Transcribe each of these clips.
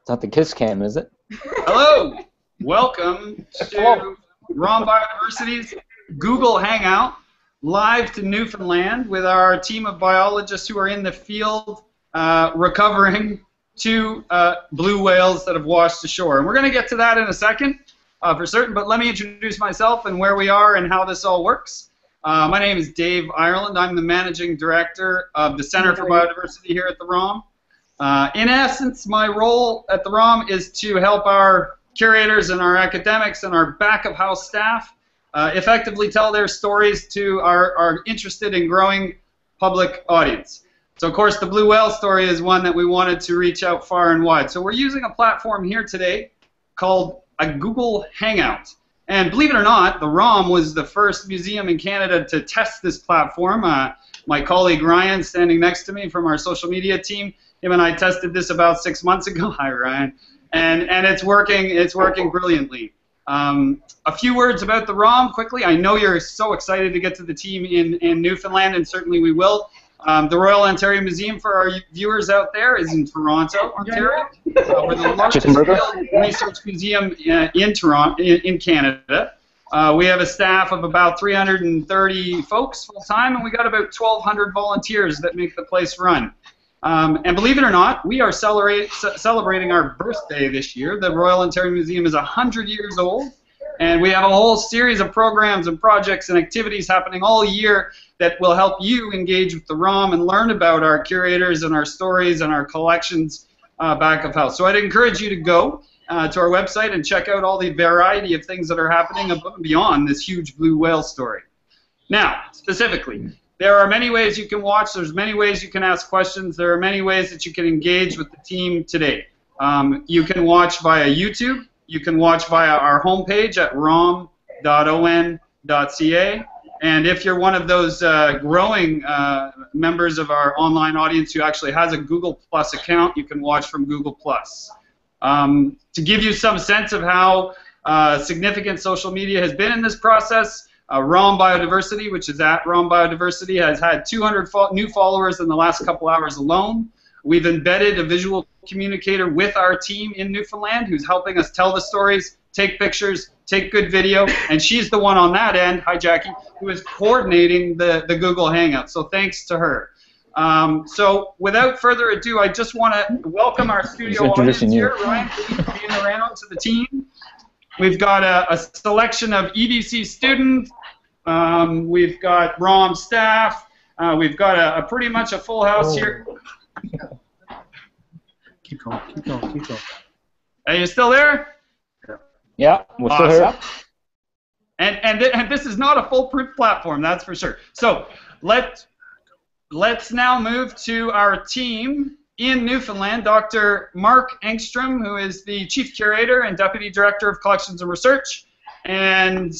It's not the kiss cam, is it? Hello! Welcome to ROM Biodiversity's Google Hangout, live to Newfoundland with our team of biologists who are in the field recovering two blue whales that have washed ashore. And we're going to get to that in a second for certain, but let me introduce myself and where we are and how this all works. My name is Dave Ireland. I'm the Managing Director of the Center for Biodiversity here at the ROM. In essence, my role at the ROM is to help our curators and our academics and our back-of-house staff effectively tell their stories to our interested and growing public audience. So, of course, the blue whale story is one that we wanted to reach out far and wide. So we're using a platform here today called a Google Hangout. And believe it or not, the ROM was the first museum in Canada to test this platform. My colleague Ryan, standing next to me from our social media team, him and I tested this about 6 months ago. Hi, Ryan. And it's working brilliantly. A few words about the ROM quickly. I know you're so excited to get to the team in Newfoundland, and certainly we will. The Royal Ontario Museum, for our viewers out there, is in Toronto, Ontario. We're the largest field research museum in Toronto, in Canada. We have a staff of about 330 folks full-time, and we got about 1,200 volunteers that make the place run. And believe it or not, we are celebrating our birthday this year. The Royal Ontario Museum is 100 years old, and we have a whole series of programs and projects and activities happening all year that will help you engage with the ROM and learn about our curators and our stories and our collections back of house. So I'd encourage you to go to our website and check out all the variety of things that are happening above and beyond this huge blue whale story. Now, specifically, there are many ways you can watch. There's many ways you can ask questions. There are many ways that you can engage with the team today. You can watch via YouTube. You can watch via our homepage at rom.on.ca. And if you're one of those growing members of our online audience who actually has a Google Plus account, you can watch from Google Plus. To give you some sense of how significant social media has been in this process, ROM Biodiversity, which is at ROM Biodiversity, has had 200 new followers in the last couple hours alone. We've embedded a visual communicator with our team in Newfoundland who's helping us tell the stories, take pictures, take good video, and she's the one on that end, hi Jackie, who is coordinating the Google Hangout. So thanks to her. So without further ado, I just want to welcome our studio audience here. Ryan, please be around to the team. We've got a selection of EDC students. We've got ROM staff. We've got pretty much a full house here. Keep going, keep going, keep going. Are you still there? Yeah, we're still here. And this is not a foolproof platform, that's for sure. So let's now move to our team in Newfoundland, Dr. Mark Engstrom, who is the Chief Curator and Deputy Director of Collections and Research, and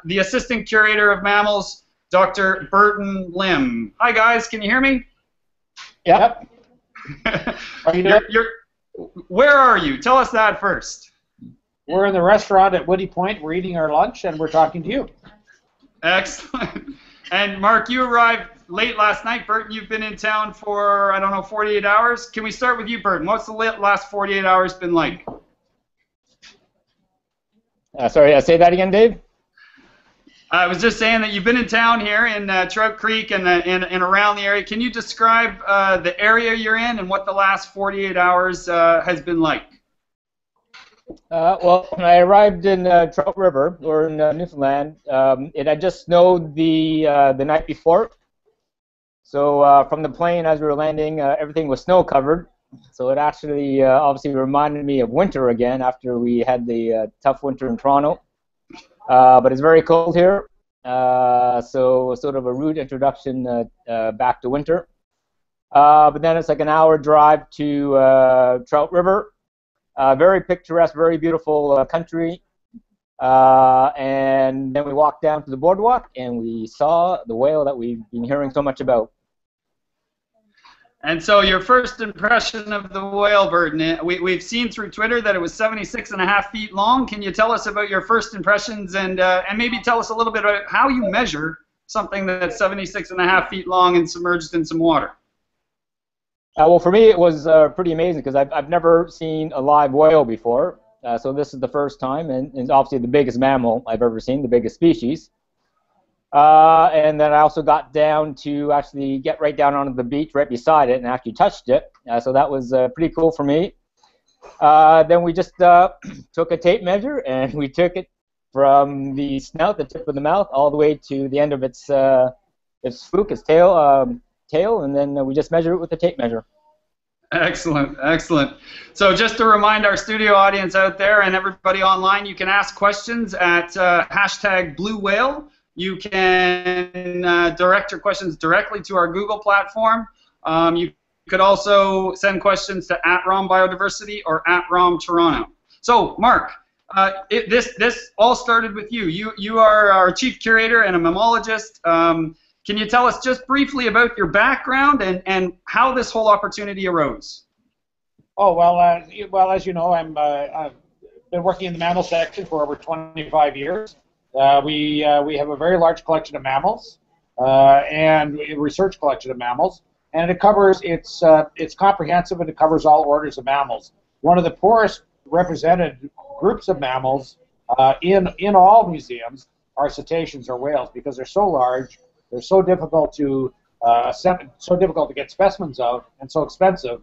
the Assistant Curator of Mammals, Dr. Burton Lim. Hi guys, can you hear me? Yep. Where are you? Tell us that first. We're in the restaurant at Woody Point. We're eating our lunch, and we're talking to you. Excellent. And Mark, you arrived late last night. Burton, you've been in town for, I don't know, 48 hours. Can we start with you, Burton? What's the last 48 hours been like? Sorry, say that again, Dave? I was just saying that you've been in town here in Trout Creek and around the area. Can you describe the area you're in and what the last 48 hours has been like? Well, I arrived in Trout River, or in Newfoundland. It had just snowed the night before. So from the plane as we were landing, everything was snow covered. So it actually obviously reminded me of winter again after we had the tough winter in Toronto. But it's very cold here, so sort of a rude introduction back to winter. But then it's like an hour drive to Trout River. Very picturesque, very beautiful country. And then we walked down to the boardwalk and we saw the whale that we've been hearing so much about. And so your first impression of the whale, Burton, we've seen through Twitter that it was 76.5 feet long. Can you tell us about your first impressions and maybe tell us a little bit about how you measure something that's 76.5 feet long and submerged in some water? Well, for me, it was pretty amazing because I've never seen a live whale before. So this is the first time, and it's obviously the biggest mammal I've ever seen, the biggest species. And then I also got down to actually get right down onto the beach right beside it and actually touched it. So that was pretty cool for me. Then we just took a tape measure and we took it from the snout, the tip of the mouth, all the way to the end of its fluke, its tail, and then we just measure it with a tape measure. Excellent, excellent. So just to remind our studio audience out there and everybody online, you can ask questions at hashtag Blue Whale. You can direct your questions directly to our Google platform. You could also send questions to @RomBiodiversity or @RomToronto. So, Mark, this all started with you. You are our chief curator and a mammologist. Can you tell us just briefly about your background and how this whole opportunity arose? Oh, well, as you know, I've been working in the mammal section for over 25 years. We have a very large collection of mammals and a research collection of mammals, and it covers it's comprehensive and it covers all orders of mammals. One of the poorest represented groups of mammals in all museums are cetaceans or whales because they're so large. They're so difficult to get specimens of, and so expensive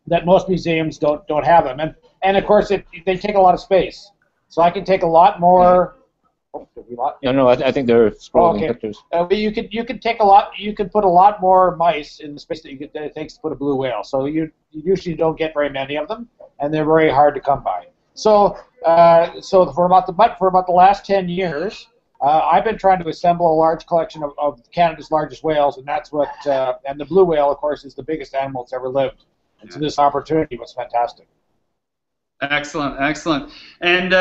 that most museums don't have them. And of course, they take a lot of space. So I can take a lot more. Oh, did we lot? No, I think they're scrolling pictures. But you can take a lot. You can put a lot more mice in the space that it takes to put a blue whale. So you usually don't get very many of them, and they're very hard to come by. So for about the last 10 years. I've been trying to assemble a large collection of Canada's largest whales, and that's what. And the blue whale, of course, is the biggest animal that's ever lived. And so this opportunity was fantastic. Excellent, excellent. And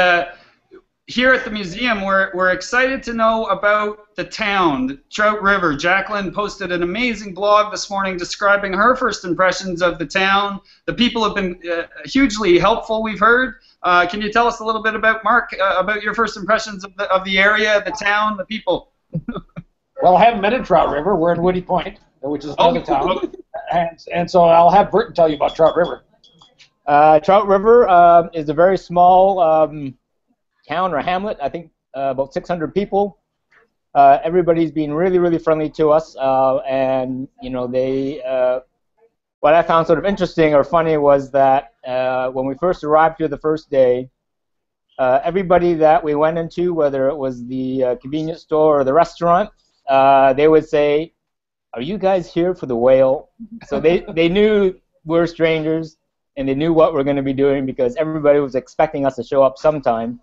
here at the museum, we're excited to know about the town, the Trout River. Jacqueline posted an amazing blog this morning describing her first impressions of the town. The people have been hugely helpful, we've heard. Can you tell us a little bit about, Mark, about your first impressions of the area, the town, the people? Well, I haven't been in Trout River. We're in Woody Point, which is another town. And so I'll have Burton tell you about Trout River. Trout River is a very small town or hamlet, I think about 600 people. Everybody's been really, really friendly to us, and you know what I found sort of interesting or funny was that when we first arrived here the first day, everybody that we went into, whether it was the convenience store or the restaurant, they would say, "Are you guys here for the whale?" So they knew we're strangers, and they knew what we're going to be doing because everybody was expecting us to show up sometime.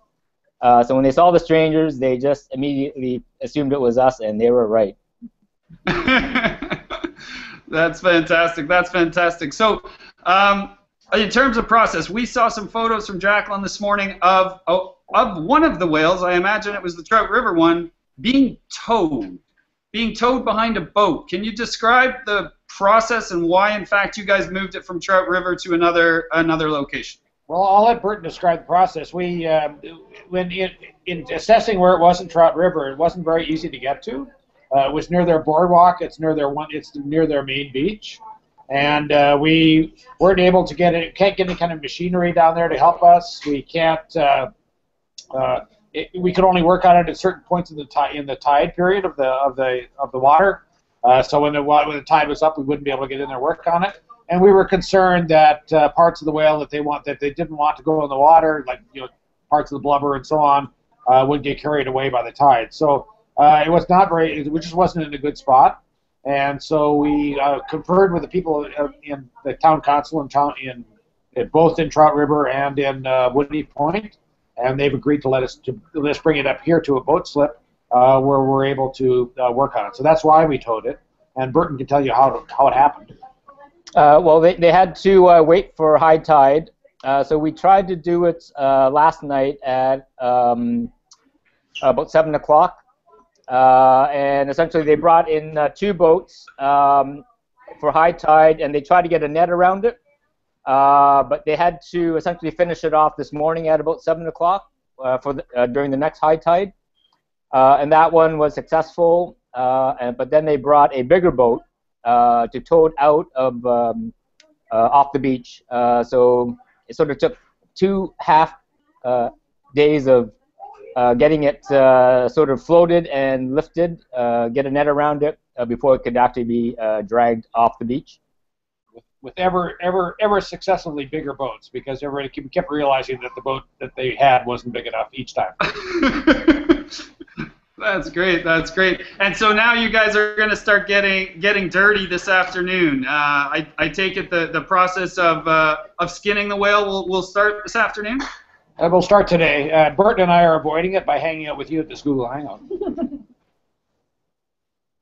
So when they saw the strangers, they just immediately assumed it was us, and they were right. That's fantastic. That's fantastic. So, in terms of process, we saw some photos from Jacqueline this morning of one of the whales. I imagine it was the Trout River one being towed behind a boat. Can you describe the process and why, in fact, you guys moved it from Trout River to another location? Well, I'll let Burton describe the process. We, in assessing where it was in Trout River, it wasn't very easy to get to. It was near their boardwalk. It's near their main beach, and we weren't able to can't get any kind of machinery down there to help us. We can't. We could only work on it at certain points in the tide period of the water. So when the tide was up, we wouldn't be able to get in there and work on it. And we were concerned that parts of the whale that they didn't want to go in the water, like parts of the blubber and so on, would get carried away by the tide. So it was not very. It just wasn't in a good spot. And so we conferred with the people in the town council both in Trout River and in Woody Point, and they've agreed to let us bring it up here to a boat slip where we're able to work on it. So that's why we towed it. And Burton can tell you how it happened. Well, they had to wait for high tide, so we tried to do it last night at about 7 o'clock, and essentially they brought in 2 boats for high tide, and they tried to get a net around it, but they had to essentially finish it off this morning at about 7 o'clock during the next high tide, and that one was successful, but then they brought a bigger boat. to tow it out of off the beach. So it sort of took 2.5 days of getting it sort of floated and lifted, get a net around it before it could actually be dragged off the beach. With ever successively bigger boats, because everybody kept realizing that the boat that they had wasn't big enough each time. That's great. That's great. And so now you guys are going to start getting dirty this afternoon. I take it the process of skinning the whale will start this afternoon. We'll start today. Burton and I are avoiding it by hanging out with you at this Google Hangout.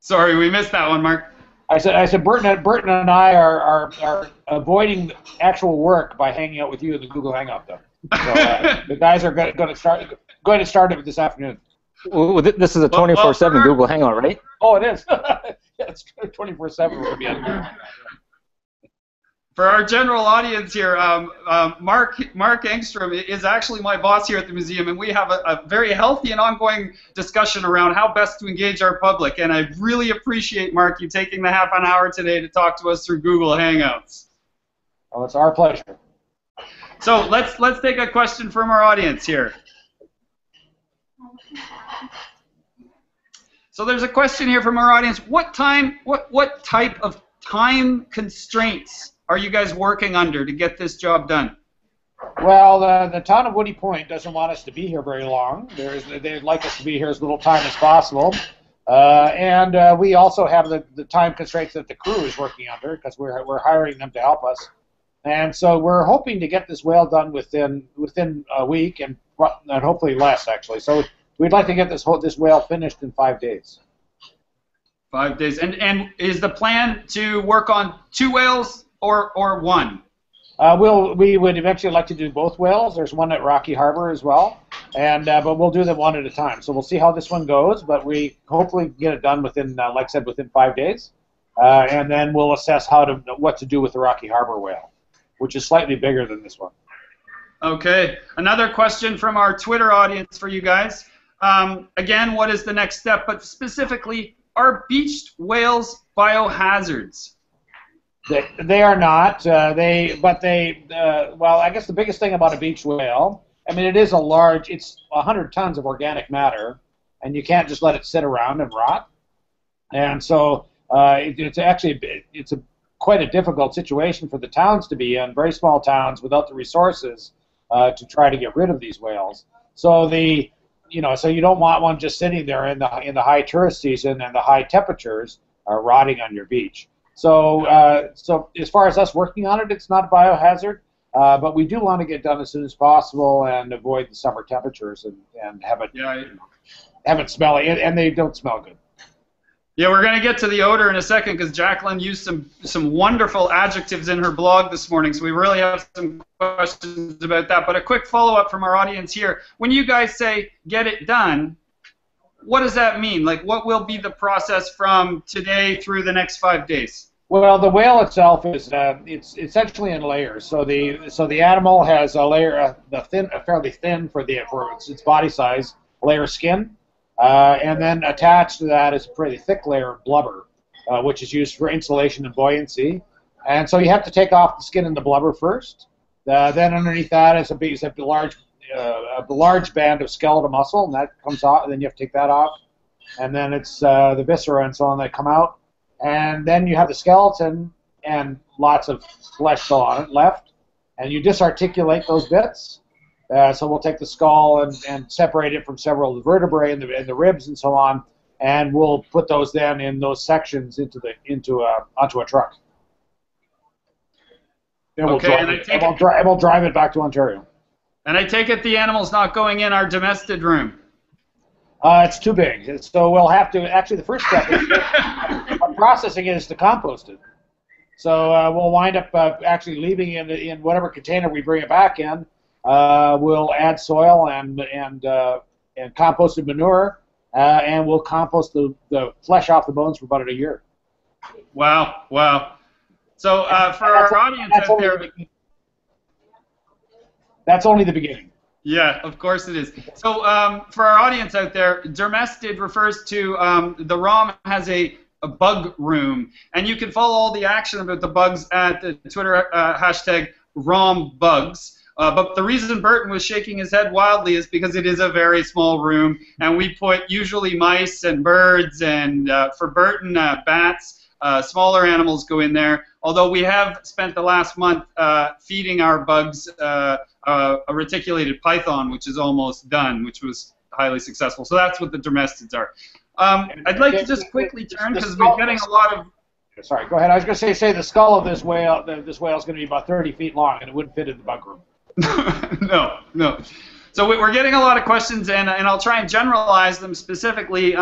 Sorry, we missed that one, Mark. I said Burton and I are avoiding actual work by hanging out with you in the Google Hangout, though. So the guys are going to start it this afternoon. Well, this is a 24/7 Google Hangout, right? Oh, it is. Yeah, it's 24/7. We're going to be on there. For our general audience here, Mark Engstrom is actually my boss here at the museum, and we have a very healthy and ongoing discussion around how best to engage our public. And I really appreciate, Mark, you taking the half an hour today to talk to us through Google Hangouts. Oh, it's our pleasure. So let's take a question from our audience here. So there's a question here from our audience. What type of time constraints are you guys working under to get this job done? Well, the town of Woody Point doesn't want us to be here very long. They'd like us to be here as little time as possible. And we also have the time constraints that the crew is working under, because we're hiring them to help us. And so we're hoping to get this whale done within a week, and hopefully less, actually. So we'd like to get this whale finished in 5 days. 5 days. And is the plan to work on 2 whales or 1? We would eventually like to do both whales. There's one at Rocky Harbor as well, but we'll do them one at a time. So we'll see how this one goes, but we hopefully get it done within, like I said, within 5 days, and then we'll assess what to do with the Rocky Harbor whale, which is slightly bigger than this one. Okay. Another question from our Twitter audience for you guys. Again, what is the next step? But specifically, are beached whales biohazards? They are not. Well, I guess the biggest thing about a beach whale, I mean, it's 100 tons of organic matter, and you can't just let it sit around and rot. And so it's quite a difficult situation for the towns to be in, very small towns without the resources to try to get rid of these whales. So so you don't want one just sitting there in the high tourist season and the high temperatures rotting on your beach. So as far as us working on it, it's not a biohazard, but we do want to get done as soon as possible and avoid the summer temperatures and have it smelly, and they don't smell good. Yeah, we're going to get to the odor in a second because Jacqueline used some wonderful adjectives in her blog this morning, so we really have some questions about that. But a quick follow-up from our audience here. When you guys say get it done, what does that mean? Like, what will be the process from today through the next 5 days? Well, the whale itself is it's essentially in layers. So the animal has a layer, fairly thin for its body size, layer of skin, and then attached to that is a pretty thick layer of blubber, which is used for insulation and buoyancy. And so you have to take off the skin and the blubber first. Then underneath that is a large band of skeletal muscle, and that comes off. And then you have to take that off, and then it's the viscera and so on that come out. And then you have the skeleton and lots of flesh still on it left, and you disarticulate those bits. So we'll take the skull and separate it from several of the vertebrae and the ribs and so on, and we'll put those then in those sections onto a truck. And we'll drive it back to Ontario. And I take it the animal's not going in our domestic room. It's too big. So we'll have to, actually the first step is processing it is to compost it. So we'll wind up actually leaving it in whatever container we bring it back in. We'll add soil and composted manure, and we'll compost the flesh off the bones for about a year. Wow, wow. So for our audience out there... That's only the beginning. Yeah, of course it is. So for our audience out there, dermestid refers to the ROM has a bug room. And you can follow all the action about the bugs at the Twitter hashtag ROMBugs. But the reason Burton was shaking his head wildly is because it is a very small room, and we put usually mice and birds, and for Burton, bats, smaller animals go in there. Although we have spent the last month feeding our bugs a reticulated python, which is almost done, which was highly successful. So that's what the Dermestids are. I'd like to just quickly turn, because we're getting a lot of... Sorry, go ahead. I was going to say the skull of this whale is going to be about 30 feet long, and it wouldn't fit in the bug room. No. So we're getting a lot of questions, and I'll try and generalize them specifically.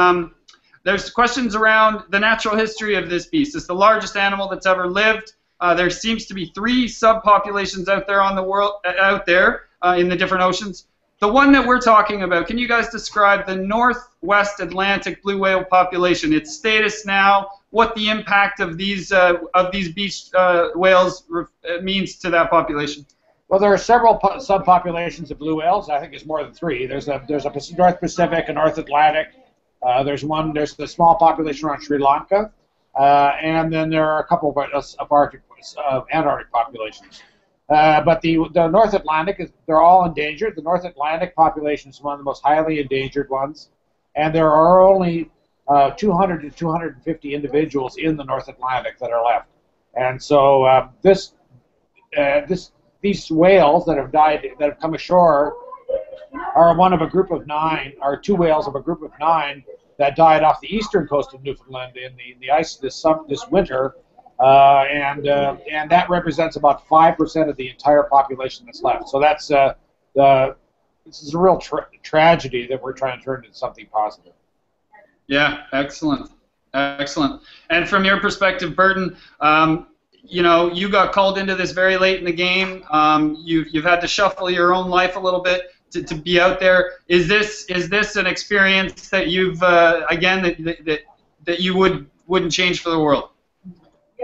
There's questions around the natural history of this beast. It's the largest animal that's ever lived. There seems to be 3 subpopulations out there on the world, in the different oceans. The one that we're talking about, can you guys describe the Northwest Atlantic blue whale population, its status now, what the impact of these beast whales means to that population? Well, there are several subpopulations of blue whales. I think it's more than 3. There's a North Pacific, a North Atlantic. There's the small population around Sri Lanka, and then there are a couple of Antarctic populations. But the North Atlantic, they're all endangered. The North Atlantic population is one of the most highly endangered ones, and there are only 200 to 250 individuals in the North Atlantic that are left. And so these whales that have died, that have come ashore, are one of a group of 9, or 2 whales of a group of 9 that died off the eastern coast of Newfoundland in the ice this winter, and that represents about 5% of the entire population that's left. So that's this is a real tragedy that we're trying to turn into something positive. Yeah, excellent. And from your perspective, Burton, you got called into this very late in the game. You've had to shuffle your own life a little bit to be out there. Is this an experience that you've again that you wouldn't change for the world?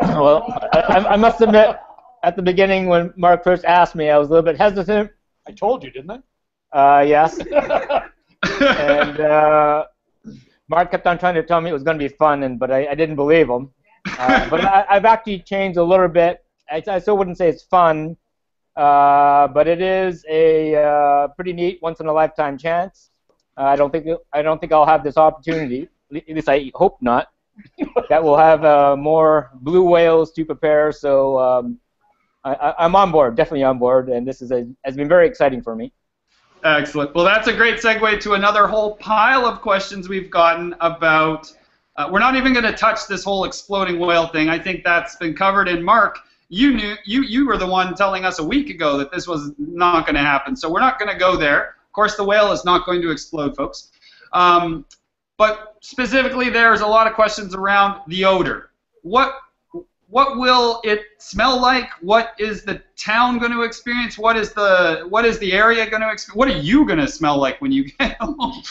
Well, I must admit, at the beginning when Mark first asked me, I was a little bit hesitant. I told you, didn't I? Yes. And Mark kept on trying to tell me it was going to be fun, but I didn't believe him. But I've actually changed a little bit. I still wouldn't say it's fun, but it is a pretty neat, once-in-a-lifetime chance. I don't think I'll have this opportunity. At least I hope not. That we'll have more blue whales to prepare. So I'm on board, definitely on board, and this has been very exciting for me. Excellent. Well, that's a great segue to another whole pile of questions we've gotten about. We're not even going to touch this whole exploding whale thing. I think that's been covered. And Mark, you were the one telling us a week ago that this was not going to happen. So we're not going to go there. Of course, the whale is not going to explode, folks. But specifically, there's a lot of questions around the odor. What will it smell like? What is the town going to experience? What is the area going to experience? What are you going to smell like when you get home?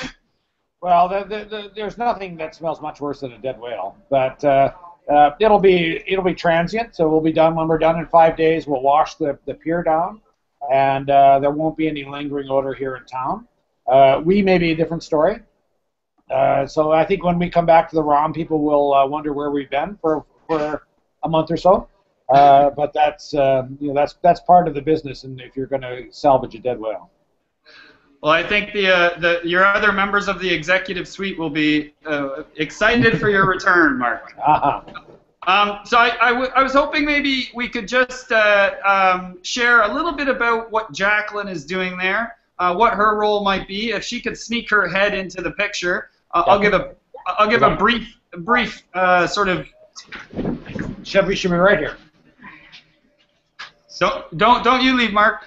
Well, there's nothing that smells much worse than a dead whale, but it'll be transient. So we'll be done when we're done in 5 days. We'll wash the pier down, and there won't be any lingering odor here in town. We may be a different story. So I think when we come back to the ROM, people will wonder where we've been for a month or so. But that's part of the business, and if you're going to salvage a dead whale. Well, I think your other members of the executive suite will be excited for your return, Mark. So I was hoping maybe we could just share a little bit about what Jacqueline is doing there, what her role might be. If she could sneak her head into the picture, I'll give a brief sort of. Should be right here. So don't you leave, Mark.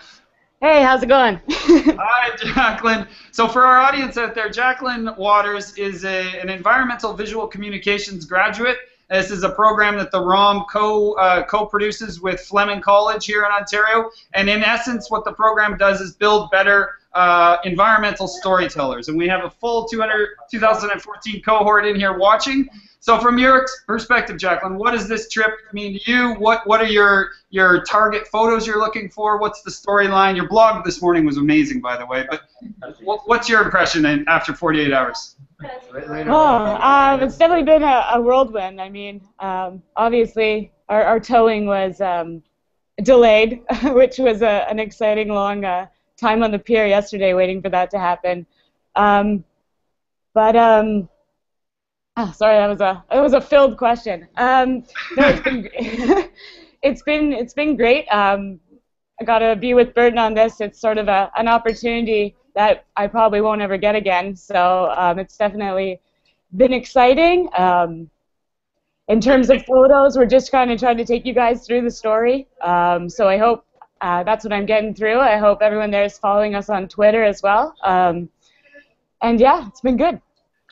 Hey, how's it going? Hi, Jacqueline. So for our audience out there, Jacqueline Waters is an environmental visual communications graduate. This is a program that the ROM co-produces with Fleming College here in Ontario. And in essence, what the program does is build better environmental storytellers. And we have a full 2014 cohort in here watching. So from your perspective, Jacqueline, what does this trip mean to you? What are your target photos you're looking for? What's the storyline? Your blog this morning was amazing, by the way. But what's your impression after 48 hours? Oh, it's definitely been a whirlwind. I mean, obviously our towing was delayed, which was an exciting long time on the pier yesterday waiting for that to happen. But oh, sorry, that was a filled question. No, it's been it's been great. I got to be with Burton on this. It's sort of an opportunity that I probably won't ever get again. So it's definitely been exciting. In terms of photos, we're just kind of trying to take you guys through the story. So I hope that's what I'm getting through. I hope everyone there is following us on Twitter as well. And yeah, it's been good.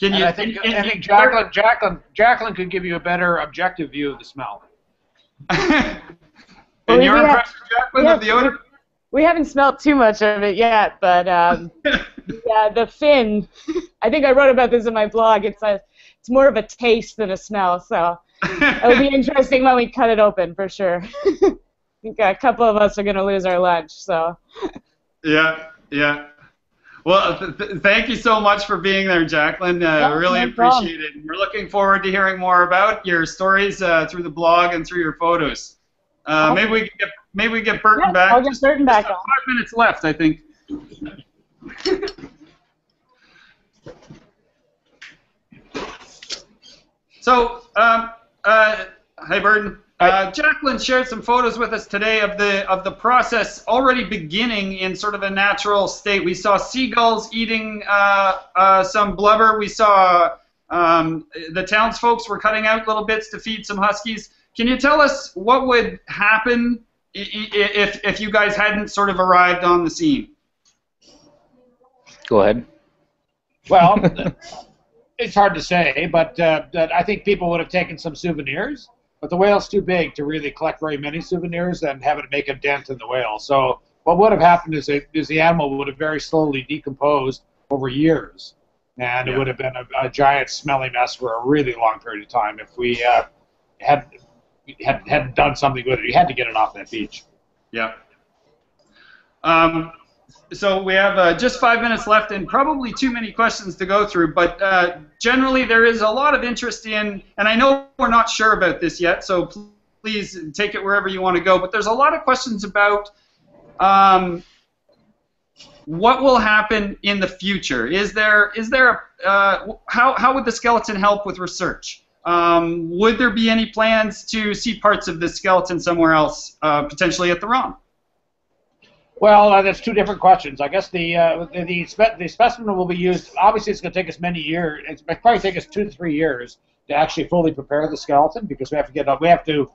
I think Jacqueline could give you a better objective view of the smell. And you're impressed, Jacqueline, of the odor? We haven't smelled too much of it yet, but yeah, the fin. I think I wrote about this in my blog. It's more of a taste than a smell, so it'll be interesting when we cut it open for sure. I think a couple of us are going to lose our lunch, so. Yeah. Well, thank you so much for being there, Jacqueline. Really appreciate it. We're looking forward to hearing more about your stories through the blog and through your photos. Maybe we get Burton back. I'll get Burton back. 5 minutes left, I think. So, hi, Burton. Jacqueline shared some photos with us today of the process already beginning in sort of a natural state. We saw seagulls eating some blubber. We saw the townsfolk were cutting out little bits to feed some huskies. Can you tell us what would happen if you guys hadn't sort of arrived on the scene? Go ahead. Well, it's hard to say, but I think people would have taken some souvenirs. But the whale's too big to really collect very many souvenirs and have it make a dent in the whale. So what would have happened is the animal would have very slowly decomposed over years, and it would have been a giant smelly mess for a really long period of time if we hadn't done something with it. You had to get it off that beach. Yeah. So we have just 5 minutes left and probably too many questions to go through, but generally there is a lot of interest in, and I know we're not sure about this yet, so please take it wherever you want to go, but there's a lot of questions about what will happen in the future. How would the skeleton help with research? Would there be any plans to see parts of the skeleton somewhere else, potentially at the ROM? Well, that's two different questions. I guess the specimen will be used. Obviously, it's going to take us many years. It's probably take us 2 to 3 years to actually fully prepare the skeleton because we have to do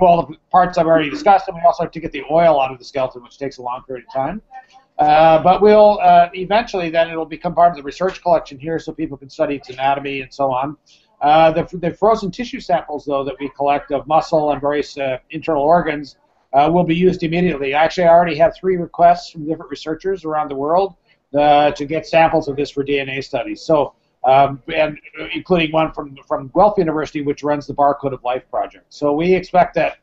all the parts I've already discussed, and we also have to get the oil out of the skeleton, which takes a long period of time. But we'll eventually then it'll become part of the research collection here, so people can study its anatomy and so on. The frozen tissue samples, though, that we collect of muscle and various internal organs. Will be used immediately. Actually, I already have 3 requests from different researchers around the world to get samples of this for DNA studies. So, and including one from Guelph University, which runs the Barcode of Life project. So we expect that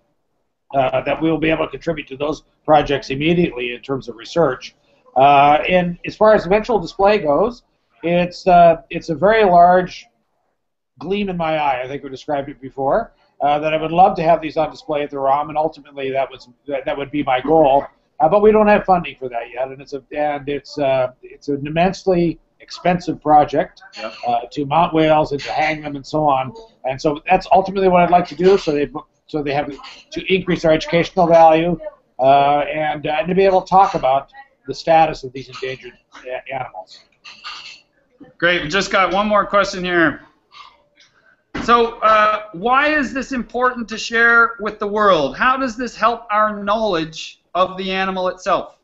we will be able to contribute to those projects immediately in terms of research. And as far as eventual display goes, it's a very large gleam in my eye. I think we described it before. That I would love to have these on display at the ROM, and ultimately that would be my goal. But we don't have funding for that yet, and it's an immensely expensive project to mount whales and to hang them and so on. And so that's ultimately what I'd like to do. So they have to increase our educational value and to be able to talk about the status of these endangered animals. Great. We just got one more question here. So why is this important to share with the world? How does this help our knowledge of the animal itself?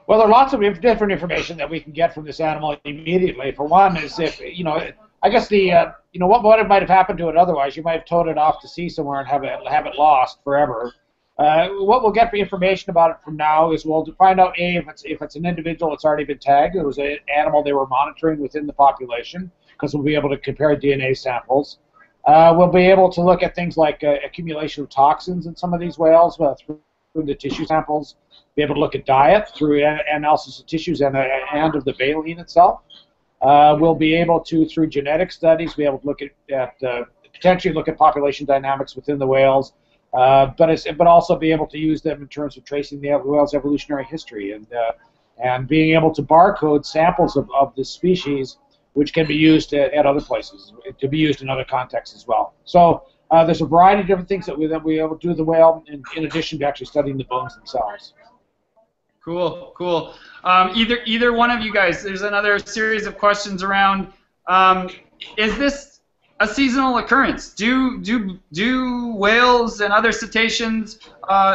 Well, there are lots of different information that we can get from this animal immediately. For one is if, I guess what might have happened to it otherwise. You might have towed it off to sea somewhere and have it lost forever. What we'll get for information about it from now is we'll find out, if it's an individual that's already been tagged, it was an animal they were monitoring within the population, because we'll be able to compare DNA samples. We'll be able to look at things like accumulation of toxins in some of these whales through the tissue samples, be able to look at diet through analysis of tissues and of the baleen itself. we'll be able to, through genetic studies, be able to look at potentially look at population dynamics within the whales, but also be able to use them in terms of tracing the whale's evolutionary history and being able to barcode samples of this species, which can be used at other places, to be used in other contexts as well. So there's a variety of different things that we'll be able to do with the whale, in addition to actually studying the bones themselves. Cool, cool. Either one of you guys, there's another series of questions around, is this a seasonal occurrence? Do whales and other cetaceans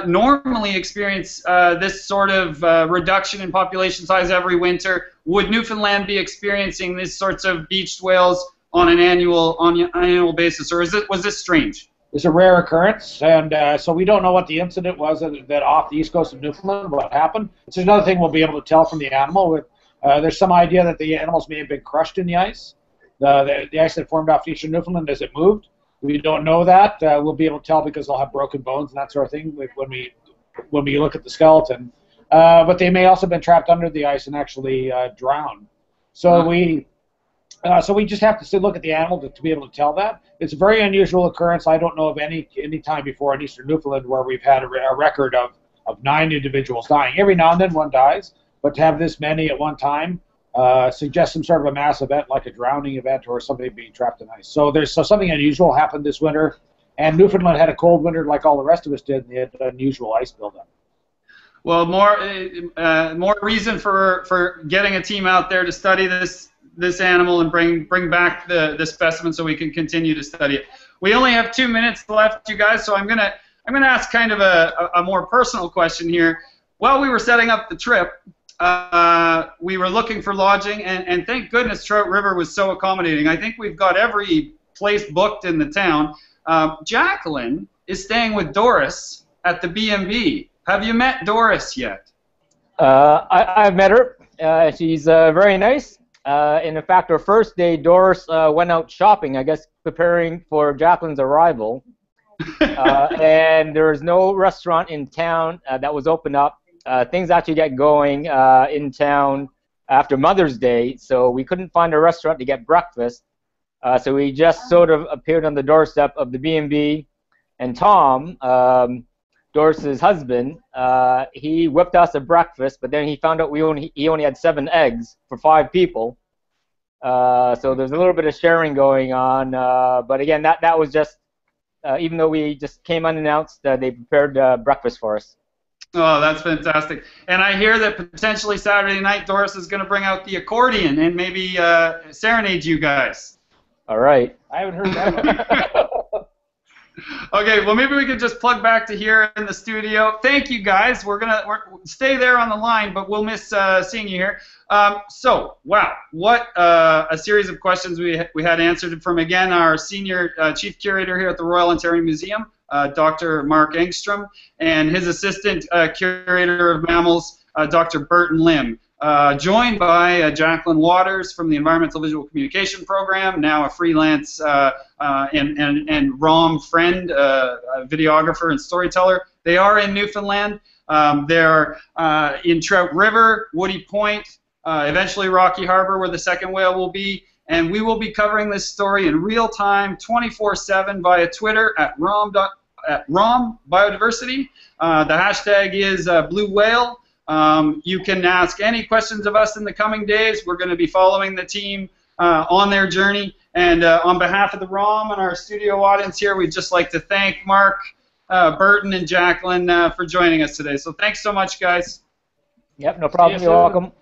normally experience this sort of reduction in population size every winter? Would Newfoundland be experiencing these sorts of beached whales on an annual basis, or was this strange? It's a rare occurrence, and so we don't know what the incident was that off the east coast of Newfoundland, what happened. It's another thing we'll be able to tell from the animal. There's some idea that the animals may have been crushed in the ice, the ice that formed off eastern Newfoundland as it moved. We don't know that. We'll be able to tell because they'll have broken bones and that sort of thing when we look at the skeleton. But they may also have been trapped under the ice and actually drowned. So we just have to look at the animal to be able to tell that. It's a very unusual occurrence. I don't know of any time before in eastern Newfoundland where we've had a record of 9 individuals dying. Every now and then one dies, but to have this many at one time suggests some sort of a mass event like a drowning event or somebody being trapped in ice. So something unusual happened this winter, and Newfoundland had a cold winter like all the rest of us did, and they had unusual ice buildup. Well, more reason for getting a team out there to study this animal and bring back the specimen so we can continue to study it. We only have 2 minutes left, you guys, so I'm gonna ask kind of a more personal question here. While we were setting up the trip, we were looking for lodging, and thank goodness Trout River was so accommodating. I think we've got every place booked in the town. Jacqueline is staying with Doris at the B&B. Have you met Doris yet? I've met her. She's very nice. And in fact, our first day, Doris went out shopping, I guess preparing for Jacqueline's arrival. And there's no restaurant in town that was open up. Things actually get going in town after Mother's Day, so we couldn't find a restaurant to get breakfast. So we just sort of appeared on the doorstep of the B&B, and Tom, Doris's husband, he whipped us a breakfast, but then he found out he only had 7 eggs for 5 people. So there's a little bit of sharing going on, but again, that was just, even though we just came unannounced, they prepared breakfast for us. Oh, that's fantastic. And I hear that potentially Saturday night Doris is going to bring out the accordion and maybe serenade you guys. All right. I haven't heard that. Okay, well maybe we could just plug back to here in the studio. Thank you guys. We're stay there on the line, but we'll miss seeing you here. So, wow, what a series of questions we had answered from, again, our senior chief curator here at the Royal Ontario Museum, Dr. Mark Engstrom, and his assistant curator of mammals, Dr. Burton Lim. Joined by Jacqueline Waters from the Environmental Visual Communication Program, now a freelance and ROM friend, videographer and storyteller. They are in Newfoundland. They're in Trout River, Woody Point, eventually Rocky Harbor, where the second whale will be. And we will be covering this story in real time, 24/7 via Twitter at ROM Biodiversity. The hashtag is Blue Whale. You can ask any questions of us in the coming days. We're going to be following the team on their journey. And on behalf of the ROM and our studio audience here, we'd just like to thank Mark, Burton, and Jacqueline for joining us today. So thanks so much, guys. Yep, no problem. You're welcome.